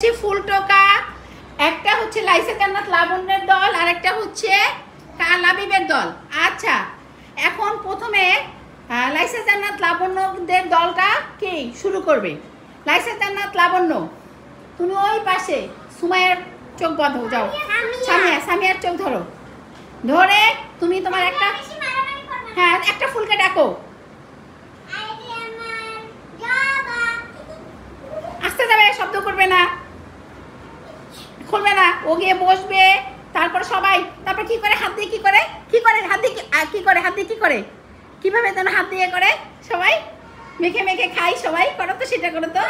ফুলটোকা, একটা হচ্ছে লাইসা জান্নাত লাবণ্যের দল আর একটা হচ্ছে লাবিবের দল। আচ্ছা, এখন প্রথমে লাইসা জান্নাত লাবণ্যদের দলটা কে শুরু করবে? লাইসা জান্নাত লাবণ্য, তুমি ওই পাশে সুমাইয়ার চোখ বাঁধো, যাও। সামিয়ার চোখ ধরো, ধরে তুমি তোমার একটা একটা ফুলকে ডাকো। আসতে যাবে, শব্দ করবে না, খুলবে না, ও গিয়ে বসবে। তারপর সবাই তারপর কি করে হাত দিয়ে কি করে হাত দিয়ে কি করে কিভাবে যেন হাত দিয়ে করে সবাই মেখে মেখে খাই। সবাই করো তো, সেটা করো তো।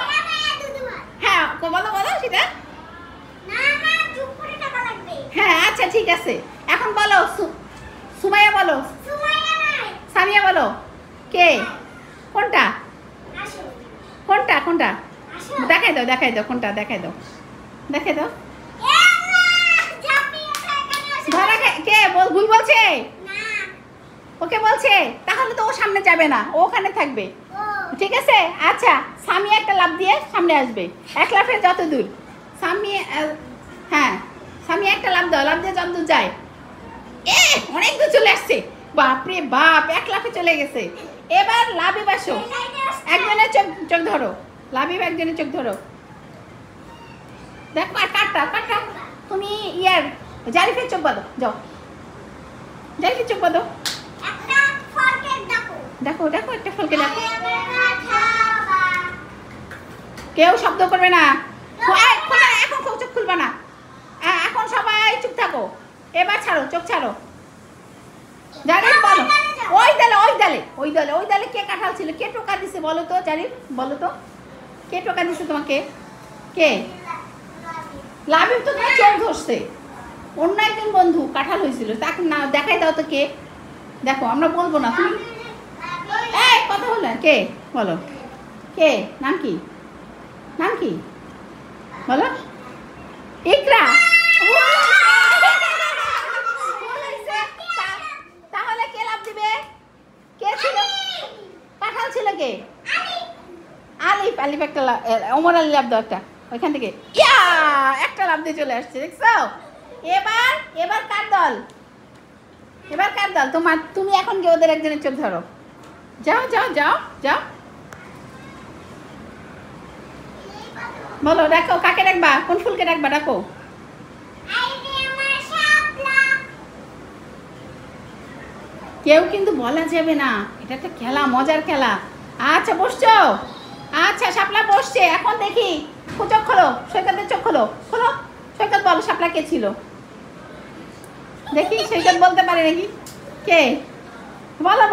হ্যাঁ বলো সেটা। হ্যাঁ আচ্ছা ঠিক আছে, এখন বলো। সুমাইয়া বলো, সামিয়া বলো। কে কোনটা দেখাই দাও কোনটা দেখাই দাও। কে ভুল বলছে? ওকে বলছে, তাহলে তো ও সামনে যাবে না, ও ওখানে থাকবে। ঠিক আছে, আচ্ছা সামিয়া একটা লাফ দিয়ে সামনে আসবে, এক লাফে যত দূর। সামিয়া একটা লাফ দাও, লাফ দিয়ে যত দূর যায়। অনেক দূর চলে আসছে, বাপরে বাপ, এক লাফে চলে গেছে। এবার লাবিব আসো, একজনের চোখ ধরো। লাবিব একজনের চোখ ধরো, দেখো। আর কাটটা তুমি জারিফের চোখ বাঁধো, যাও। জারিফের চোখ বাঁধো, দেখো একটা ফলকে দেখো। কেউ শব্দ করবে না, এখন চোখ খুলবে না, এখন সবাই চুপ থাকো। এবার ছাড়ো, চোখ ছাড়ো। জারিফ বলো, ওই দলে কে কাঁঠাল ছিল? কে টোকা দিছে বলো তো? জারিফ বলো তো, কে টোকা দিছে তোমাকে? কে? লাবিব তো তোমার চোখ ধরছে। অন্য একজন বন্ধু কাঁঠাল হয়েছিল, তাকে না দেখাই দাও তো। কে? দেখো, আমরা বলবো না, তুমি কথা বললেন। কে বলো, কে? নাম কি বলো? ইকরা। তাহলে কে লাভ দিবে? কে ছিল? কাঁঠাল ছিল কে? আলিফ একটা ওমর আলী লাভ দাও একটা ওইখান থেকে। একটা লাভ দিয়ে চলে আসছে, দেখছো? এবার কার দল? তুমি এখন গিয়ে ওদের একজনের চোখ ধরো, যাও। বলো, দেখো কাকে ডাকবা, কোন ফুলকে ডাকবা, ডাকো। কেউ কিন্তু বলা যাবে না, এটা একটা খেলা, মজার খেলা। আচ্ছা বসছো? আচ্ছা শাপলা বসছে, এখন দেখি। চোখ খোলো, সৈকতের চোখ খোলো। সৈকত বলো, শাপলা কে ছিল? দেখি সৈকত বলতে পারে নাকি? কে? বলো